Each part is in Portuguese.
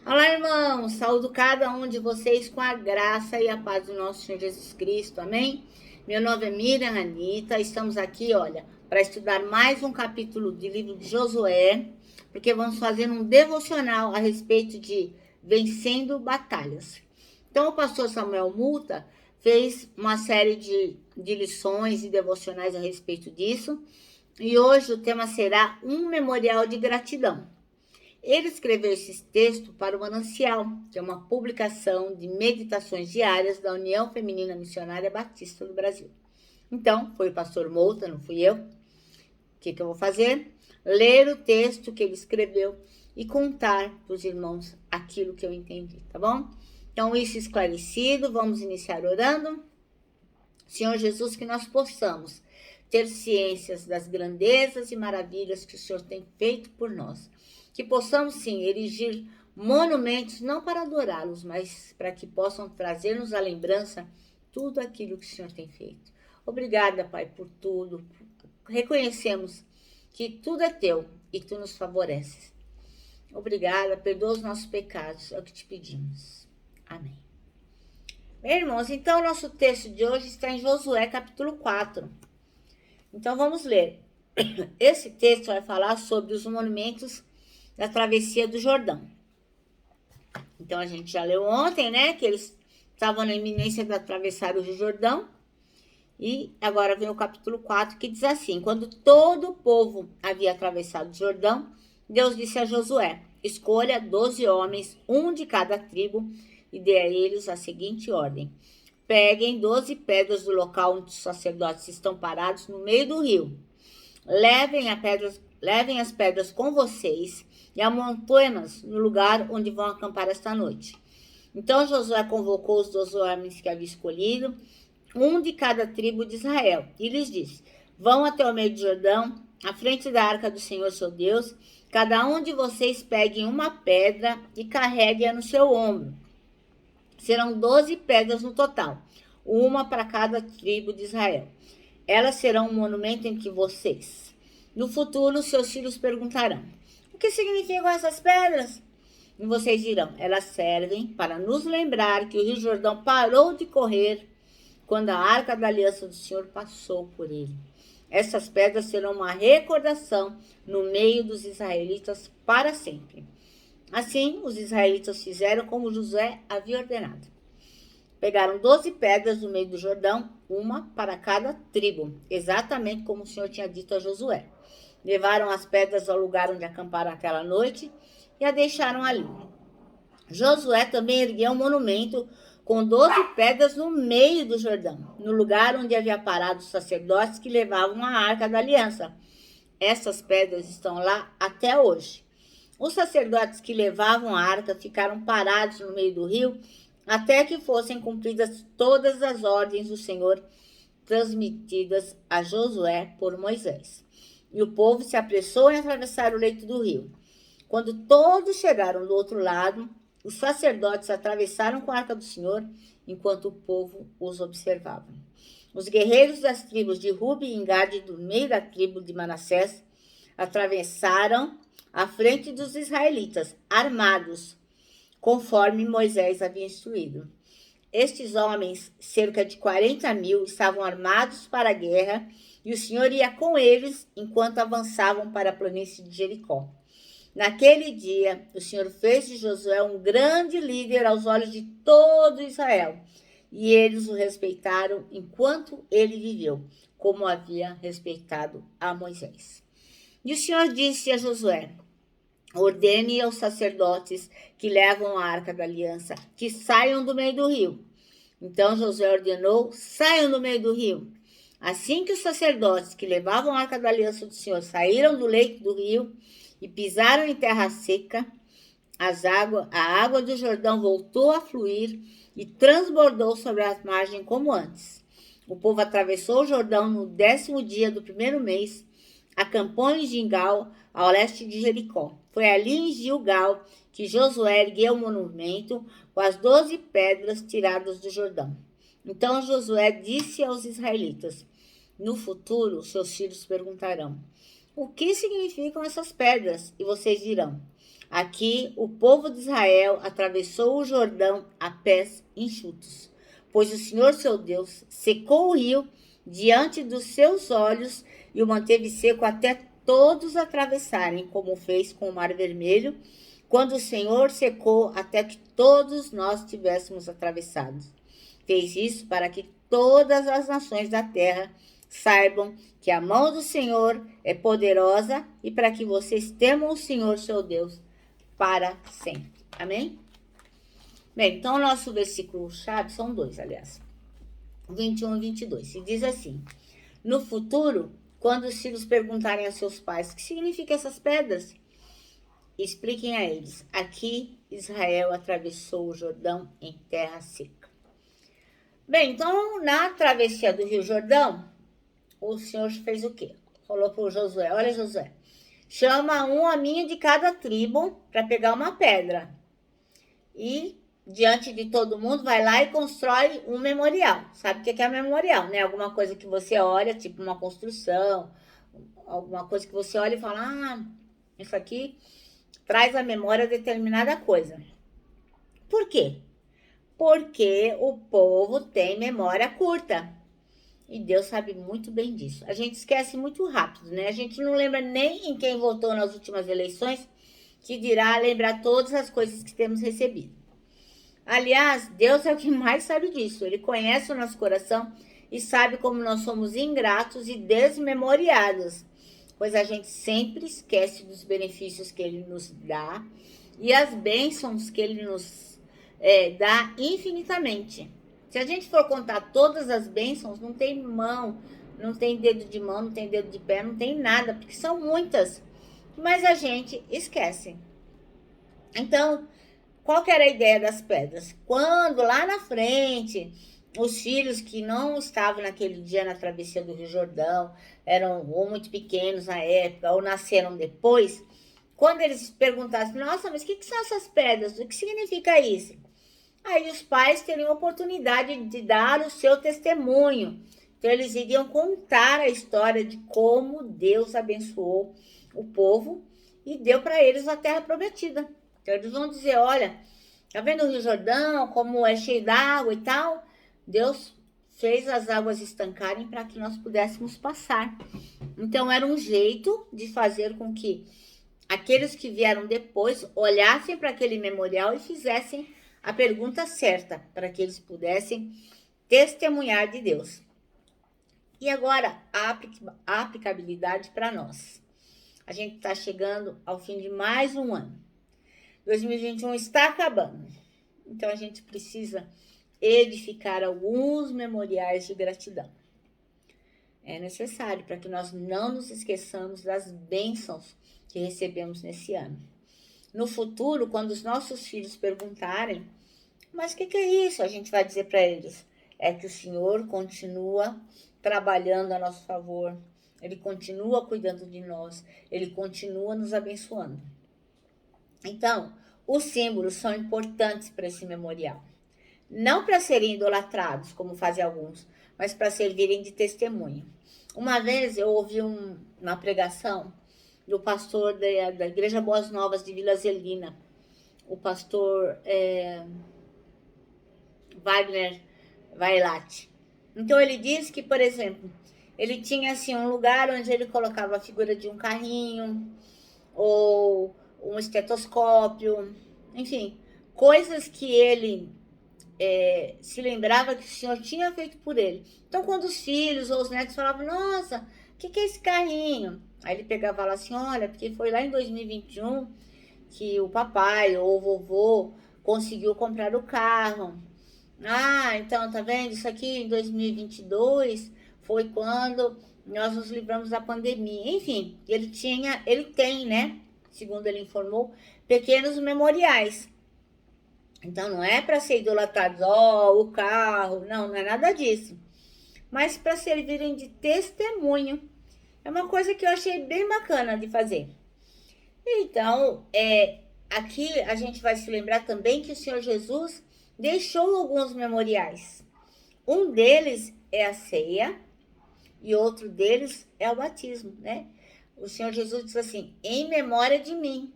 Olá, irmãos! Saúdo cada um de vocês com a graça e a paz do nosso Senhor Jesus Cristo, amém? Meu nome é Miriam Anita, estamos aqui, olha, para estudar mais um capítulo do livro de Josué, porque vamos fazer um devocional a respeito de vencendo batalhas. Então, o pastor Samuel Multa fez uma série de lições e devocionais a respeito disso, e hoje o tema será um memorial de gratidão. Ele escreveu esse texto para o Manancial, que é uma publicação de meditações diárias da União Feminina Missionária Batista do Brasil. Então, foi o pastor Mouta, não fui eu. O que eu vou fazer? Ler o texto que ele escreveu e contar para os irmãos aquilo que eu entendi, tá bom? Então, isso esclarecido, vamos iniciar orando. Senhor Jesus, que nós possamos ter ciências das grandezas e maravilhas que o Senhor tem feito por nós. Que possamos, sim, erigir monumentos, não para adorá-los, mas para que possam trazer-nos à lembrança tudo aquilo que o Senhor tem feito. Obrigada, Pai, por tudo. Reconhecemos que tudo é teu e tu nos favoreces. Obrigada, perdoa os nossos pecados, é o que te pedimos. Amém. Bem, irmãos, então o nosso texto de hoje está em Josué, capítulo 4. Então vamos ler. Esse texto vai falar sobre os monumentos da travessia do Jordão. Então a gente já leu ontem, né, que eles estavam na iminência de atravessar o Rio Jordão. E agora vem o capítulo 4, que diz assim: quando todo o povo havia atravessado o Jordão, Deus disse a Josué: escolha 12 homens, um de cada tribo, e dê a eles a seguinte ordem: peguem 12 pedras do local onde os sacerdotes estão parados no meio do rio. Levem as pedras com vocês e amontoem-nas no lugar onde vão acampar esta noite. Então Josué convocou os 12 homens que havia escolhido, um de cada tribo de Israel, e lhes disse: vão até o meio do Jordão, à frente da arca do Senhor seu Deus. Cada um de vocês pegue uma pedra e carregue-a no seu ombro. Serão 12 pedras no total, uma para cada tribo de Israel. Elas serão um monumento entre vocês. No futuro, seus filhos perguntarão: o que significam essas pedras? E vocês dirão: elas servem para nos lembrar que o Rio Jordão parou de correr quando a arca da aliança do Senhor passou por ele. Essas pedras serão uma recordação no meio dos israelitas para sempre. Assim, os israelitas fizeram como Josué havia ordenado. Pegaram 12 pedras no meio do Jordão, uma para cada tribo, exatamente como o Senhor tinha dito a Josué. Levaram as pedras ao lugar onde acamparam aquela noite e a deixaram ali. Josué também ergueu um monumento com 12 pedras no meio do Jordão, no lugar onde havia parado os sacerdotes que levavam a arca da aliança. Essas pedras estão lá até hoje. Os sacerdotes que levavam a arca ficaram parados no meio do rio até que fossem cumpridas todas as ordens do Senhor transmitidas a Josué por Moisés. E o povo se apressou em atravessar o leito do rio. Quando todos chegaram do outro lado, os sacerdotes atravessaram com a arca do Senhor, enquanto o povo os observava. Os guerreiros das tribos de Ruben e Gade, do meio da tribo de Manassés, atravessaram à frente dos israelitas, armados, conforme Moisés havia instruído. Estes homens, cerca de 40.000, estavam armados para a guerra, e o Senhor ia com eles enquanto avançavam para a planície de Jericó. Naquele dia, o Senhor fez de Josué um grande líder aos olhos de todo Israel, e eles o respeitaram enquanto ele viveu, como havia respeitado a Moisés. E o Senhor disse a Josué: ordene aos sacerdotes que levam a arca da aliança que saiam do meio do rio. Então Josué ordenou: saiam do meio do rio. Assim que os sacerdotes que levavam a arca da aliança do Senhor saíram do leito do rio e pisaram em terra seca, a água do Jordão voltou a fluir e transbordou sobre a margem como antes. O povo atravessou o Jordão no 10º dia do primeiro mês, acampou em Gilgal, ao leste de Jericó. Foi ali em Gilgal que Josué ergueu o monumento com as 12 pedras tiradas do Jordão. Então Josué disse aos israelitas: no futuro, seus filhos perguntarão: o que significam essas pedras? E vocês dirão: Aqui, o povo de Israel atravessou o Jordão a pés enxutos, pois o Senhor seu Deus secou o rio diante dos seus olhos e o manteve seco até todos atravessarem, como fez com o Mar Vermelho, quando o Senhor secou até que todos nós tivéssemos atravessado. Fez isso para que todas as nações da terra saibam que a mão do Senhor é poderosa e para que vocês temam o Senhor seu Deus para sempre. Amém? Bem, então o nosso versículo-chave são dois, aliás. 21 e 22. E diz assim: no futuro, quando os filhos perguntarem a seus pais o que significam essas pedras, expliquem a eles: aqui Israel atravessou o Jordão em terra seca. Bem, então na travessia do Rio Jordão, o Senhor fez o quê? Falou para o Josué: olha, Josué, chama um homem de cada tribo para pegar uma pedra. E diante de todo mundo, vai lá e constrói um memorial. Sabe o que é memorial, né? Alguma coisa que você olha, tipo uma construção, alguma coisa que você olha e fala: ah, isso aqui traz à memória determinada coisa. Por quê? Porque o povo tem memória curta. E Deus sabe muito bem disso. A gente esquece muito rápido, né? A gente não lembra nem em quem votou nas últimas eleições, que dirá lembrar todas as coisas que temos recebido. Aliás, Deus é o que mais sabe disso. Ele conhece o nosso coração e sabe como nós somos ingratos e desmemoriados, pois a gente sempre esquece dos benefícios que Ele nos dá e as bênçãos que Ele nos dá infinitamente. Se a gente for contar todas as bênçãos, não tem mão, não tem dedo de mão, não tem dedo de pé, não tem nada, porque são muitas. Mas a gente esquece. Então, qual que era a ideia das pedras? Quando lá na frente, os filhos que não estavam naquele dia na travessia do Rio Jordão, eram ou muito pequenos na época, ou nasceram depois, quando eles perguntassem: nossa, mas o que são essas pedras? O que significa isso? Aí os pais teriam a oportunidade de dar o seu testemunho. Então eles iriam contar a história de como Deus abençoou o povo e deu para eles a terra prometida. Então eles vão dizer: olha, tá vendo o Rio Jordão, como é cheio d'água e tal? Deus fez as águas estancarem para que nós pudéssemos passar. Então era um jeito de fazer com que aqueles que vieram depois olhassem para aquele memorial e fizessem a pergunta certa, para que eles pudessem testemunhar de Deus. E agora, a aplicabilidade para nós. A gente está chegando ao fim de mais um ano. 2021 está acabando. Então, a gente precisa edificar alguns memoriais de gratidão. É necessário para que nós não nos esqueçamos das bênçãos que recebemos nesse ano. No futuro, quando os nossos filhos perguntarem: mas o que é isso? A gente vai dizer para eles: é que o Senhor continua trabalhando a nosso favor, Ele continua cuidando de nós, Ele continua nos abençoando. Então, os símbolos são importantes para esse memorial. Não para serem idolatrados, como fazem alguns, mas para servirem de testemunho. Uma vez eu ouvi uma pregação do pastor da Igreja Boas Novas de Vila Zelina, o pastor Wagner Vailate. Então ele diz que, por exemplo, ele tinha assim um lugar onde ele colocava a figura de um carrinho ou um estetoscópio, enfim, coisas que ele se lembrava que o Senhor tinha feito por ele. Então, quando os filhos ou os netos falavam: nossa, o que é esse carrinho? Aí ele pegava lá assim: olha, porque foi lá em 2021 que o papai ou o vovô conseguiu comprar o carro. Ah, então, tá vendo? Isso aqui em 2022 foi quando nós nos livramos da pandemia. Enfim, ele tem, né? Segundo ele informou, pequenos memoriais. Então, não é para ser idolatrados, o carro, não é nada disso. Mas para servirem de testemunho. É uma coisa que eu achei bem bacana de fazer. Então, aqui a gente vai se lembrar também que o Senhor Jesus deixou alguns memoriais. Um deles é a ceia e outro deles é o batismo, né? O Senhor Jesus diz assim: em memória de mim.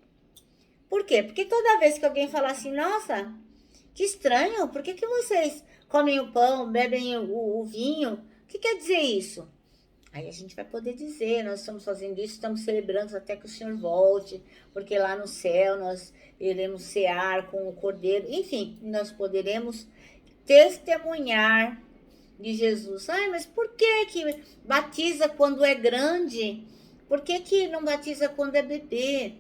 Por quê? Porque toda vez que alguém fala assim, nossa, que estranho, por que vocês comem o pão, bebem o vinho? O que quer dizer isso? Aí a gente vai poder dizer, nós estamos fazendo isso, estamos celebrando até que o Senhor volte, porque lá no céu nós iremos cear com o Cordeiro. Enfim, nós poderemos testemunhar de Jesus. Ai, mas por que batiza quando é grande? Por que não batiza quando é bebê?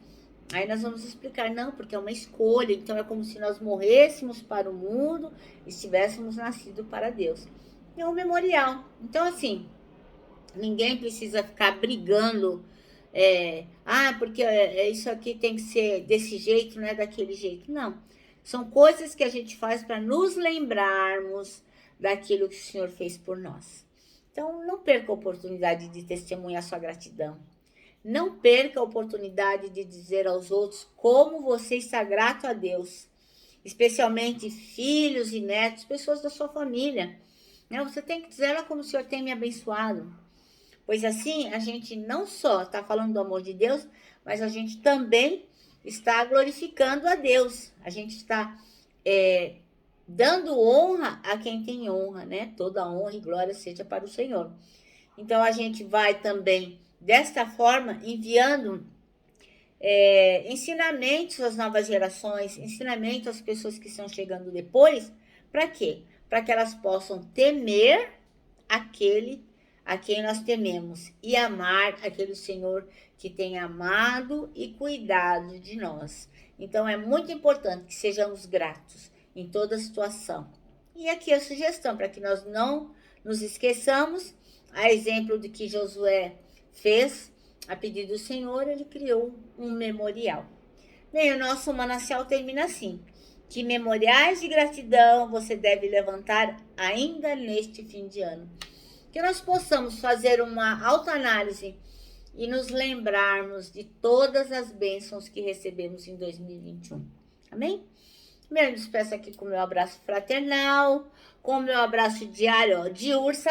Aí nós vamos explicar, não, porque é uma escolha, então é como se nós morrêssemos para o mundo e estivéssemos nascido para Deus. É um memorial. Então, assim, ninguém precisa ficar brigando, porque isso aqui tem que ser desse jeito, não é daquele jeito. Não, são coisas que a gente faz para nos lembrarmos daquilo que o Senhor fez por nós. Então, não perca a oportunidade de testemunhar sua gratidão. Não perca a oportunidade de dizer aos outros como você está grato a Deus, especialmente filhos e netos, pessoas da sua família. Você tem que dizer, olha como o Senhor tem me abençoado. Pois assim, a gente não só está falando do amor de Deus, mas a gente também está glorificando a Deus. A gente está dando honra a quem tem honra, né? Toda honra e glória seja para o Senhor. Então, a gente vai também, desta forma, enviando ensinamentos às novas gerações, ensinamentos às pessoas que estão chegando depois. Para quê? Para que elas possam temer aquele a quem nós tememos e amar aquele Senhor que tem amado e cuidado de nós. Então, é muito importante que sejamos gratos em toda situação. E aqui a sugestão, para que nós não nos esqueçamos, a exemplo do que Josué fez, a pedido do Senhor, ele criou um memorial. Bem, o nosso manancial termina assim: que memoriais de gratidão você deve levantar ainda neste fim de ano. Que nós possamos fazer uma autoanálise e nos lembrarmos de todas as bênçãos que recebemos em 2021. Amém? Eu me despeço aqui com o meu abraço fraternal, com o meu abraço diário, de ursa.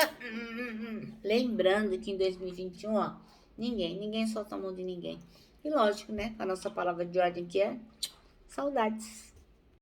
Lembrando que em 2021, ninguém solta a mão de ninguém. E lógico, né? A nossa palavra de ordem que é saudades.